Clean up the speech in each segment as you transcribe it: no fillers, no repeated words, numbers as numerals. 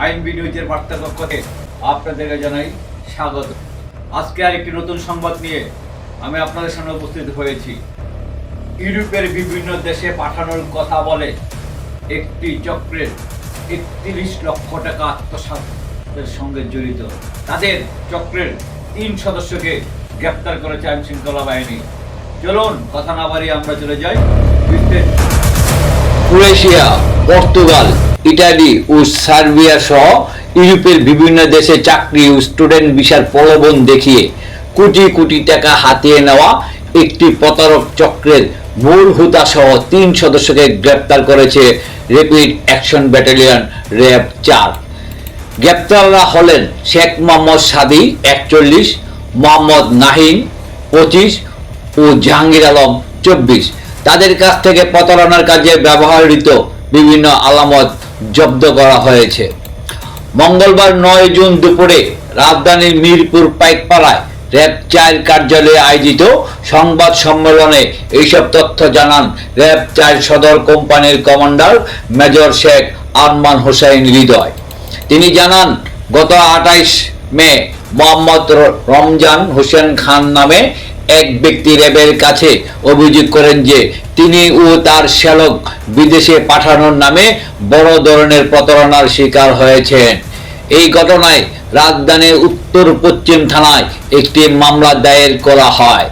আইন বিনিয়োগের বার্তা কক্ষে আপনাদেরকে জানাই স্বাগত। আজকে আরেকটি নতুন সংবাদ নিয়ে আমি আপনাদের সামনে উপস্থিত হয়েছি। ইউরোপের বিভিন্ন দেশে পাঠানোর কথা বলে একটি চক্রের 31 লক্ষ টাকা আত্মসাতের সঙ্গে জড়িত তাদের চক্রের 3 সদস্যকে গ্রেপ্তার করেছে আইন শৃঙ্খলা বাহিনী। চলুন কথা না বাড়িয়ে আমরা চলে যাই ক্রোয়েশিয়া, পর্তুগাল, ইটালি ও সার্বিয়া সহ ইউরোপের বিভিন্ন দেশে চাকরি ও স্টুডেন্ট ভিসার প্রলোভন দেখিয়ে কোটি কোটি টাকা হাতিয়ে নেওয়া একটি প্রতারক চক্রের মূল হোতা সহ 3 সদস্যকে গ্রেপ্তার করেছে র্যাপিড অ্যাকশন ব্যাটালিয়ন র্যাব 4। গ্রেপ্তাররা হলেন শেখ মোহাম্মদ সাদি 41, মোহাম্মদ নাহিন 25 ও জাহাঙ্গীর আলম 24। তাদের কাছ থেকে প্রতারণার কাজে ব্যবহৃত বিভিন্ন আলামত জব্দ করা হয়েছে। মঙ্গলবার 9 জুন দুপুরে রাজধানীর মিরপুর পাইকপাড়ায় র্যাব 4 কার্যালয়ে আয়োজিত সংবাদ সম্মেলনে এইসব তথ্য জানান র্যাব 4 সদর কোম্পানির কমান্ডার মেজর শেখ আরমান হোসেন হৃদয়। তিনি জানান, গত 28 মে মোহাম্মদ রমজান হোসেন খান নামে এক ব্যক্তি র্যাবের কাছে অভিযোগ করেন যে তিনি ও তার শ্যালক বিদেশে পাঠানোর নামে বড় ধরনের প্রতারণার শিকার হয়েছেন। এই ঘটনায় রাজধানীর উত্তর পশ্চিম থানায় একটি মামলা দায়ের করা হয়।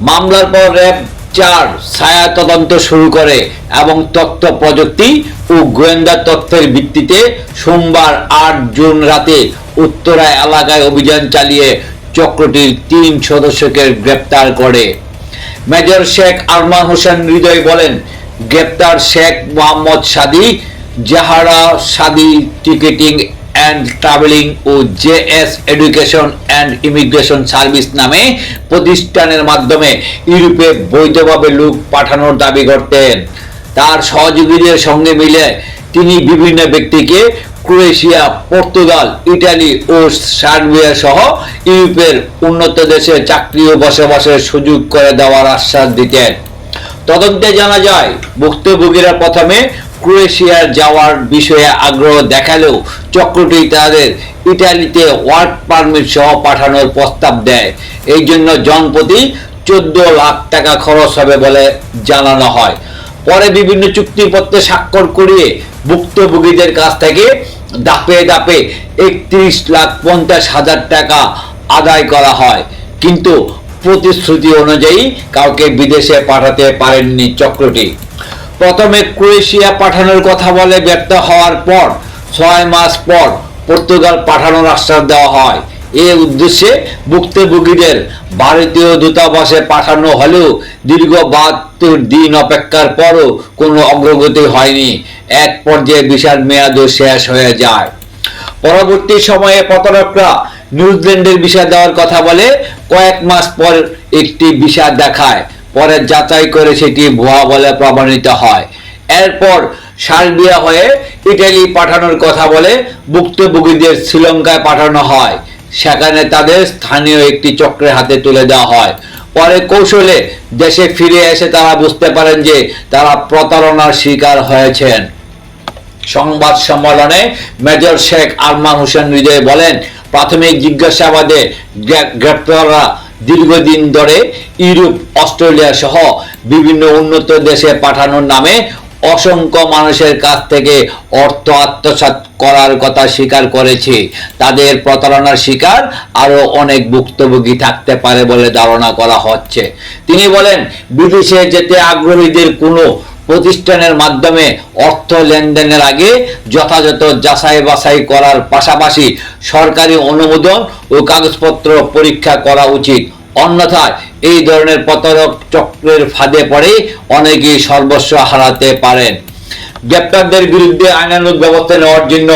মামলার পর র্যাব 4 ছায়া তদন্ত শুরু করে এবং তথ্য প্রযুক্তি ও গোয়েন্দা তথ্যের ভিত্তিতে সোমবার 8 জুন রাতে উত্তরা এলাকায় অভিযান চালিয়ে চক্রটির 3 সদস্যকে গ্রেপ্তার করে। মেজর শেখ আরমান হোসেন হৃদয় বলেন, গ্রেপ্তার Sheikh Mohammad Sadi, Jahara Sadi ticketing and traveling ও JS education and immigration service নামে প্রতিষ্ঠানের মাধ্যমে ইউরোপে বৈধভাবে লোক পাঠানোর দাবি করতেন। তার সহযোগীদের সঙ্গে মিলে তিনি বিভিন্ন ব্যক্তিকে ক্রোয়েশিয়া, পর্তুগাল, ইটালি ও সার্বিয়া সহ ইউরোপের উন্নত দেশে চাকরি ও বসবাসের সুযোগ করে দেওয়ার আশ্বাস দিতেন। তদন্তে জানা যায়, ভুক্তভোগীরা প্রথমে ক্রোয়েশিয়ার যাওয়ার বিষয়ে আগ্রহ দেখালেও চক্রটি তাদের ইটালিতে ওয়ার্ক পারমিট সহ পাঠানোর প্রস্তাব দেয়। এই জন্য জনপ্রতি 14 লাখ টাকা খরচ হবে বলে জানানো হয়। পরে বিভিন্ন চুক্তিপত্রে স্বাক্ষর করিয়ে ভুক্তভোগীদের কাছ থেকে ধাপে ধাপে 31,50,000 টাকা আদায় করা হয়, কিন্তু প্রতিশ্রুতি অনুযায়ী কাউকে বিদেশে পাঠাতে পারেননি চক্রটি। প্রথমে ক্রোয়েশিয়া পাঠানোর কথা বলে ব্যর্থ হওয়ার পর 6 মাস পর পর্তুগাল পাঠানোর আশ্বাস দেওয়া হয়। এই উদ্দেশ্যে ভুক্তভোগীদের ভারতীয় দূতাবাসে পাঠানো হলেও দীর্ঘ 72 দিন অপেক্ষার পরও কোনো অগ্রগতি হয়নি। এক পর্যায়ে ভিসার মেয়াদও শেষ হয়ে যায়। পরবর্তী সময়ে প্রতারকরা নিউজিল্যান্ডের ভিসা দেওয়ার কথা বলে কয়েক মাস পর একটি ভিসা দেখায়, পরে যাচাই করে সেটি ভুয়া বলে প্রমাণিত হয়। এরপর সার্বিয়া হয়ে ইটালি পাঠানোর কথা বলে ভুক্তভোগীদের শ্রীলঙ্কায় পাঠানো হয়। সেখানে তাদের স্থানীয় একটি চক্রের হাতে তুলে দেওয়া হয়। পরে কৌশলে দেশে ফিরে এসে তারা বুঝতে পারেন যে তারা প্রতারণার শিকার হয়েছেন। সংবাদ সম্মেলনে মেজর শেখ আরমান হোসেন হৃদয় বলেন, প্রাথমিক জিজ্ঞাসাবাদে গ্রেপ্তাররা দীর্ঘদিন ধরে ইউরোপ, অস্ট্রেলিয়া সহ বিভিন্ন উন্নত দেশে পাঠানোর নামে অসংখ্য মানুষের কাছ থেকে অর্থ আত্মসাৎ করার কথা স্বীকার করেছে। তাদের প্রতারণার শিকার আরো অনেক ভুক্তভোগী থাকতে পারে বলে ধারণা করা হচ্ছে। তিনি বলেন, বিদেশে যেতে আগ্রহীদের কোনো প্রতিষ্ঠানের মাধ্যমে অর্থ লেনদেনের আগে যথাযথ যাচাই বাছাই করার পাশাপাশি সরকারি অনুমোদন ও কাগজপত্র পরীক্ষা করা উচিত। অন্যথায় এই ধরনের প্রতারক চক্রের ফাঁদে পড়ে অনেকেই সর্বস্ব হারাতে পারেন। গ্রেপ্তারদের বিরুদ্ধে আইনানুগ ব্যবস্থা নেওয়ার জন্য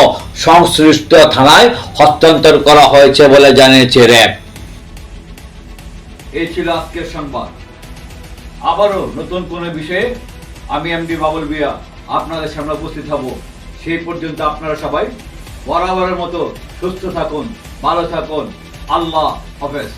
সংশ্লিষ্ট থানায় হস্তান্তর করা হয়েছে বলে জানিয়েছে র্যাব। এই ছিল আজকের সংবাদ। আবারও নতুন কোনো বিষয়ে আমি এমডি বাবুল ভূঁইয়া আপনাদের সামনে উপস্থিত হব। সেই পর্যন্ত আপনারা সবাই বরাবরের মতো সুস্থ থাকুন, ভালো থাকুন। আল্লাহ হাফেজ।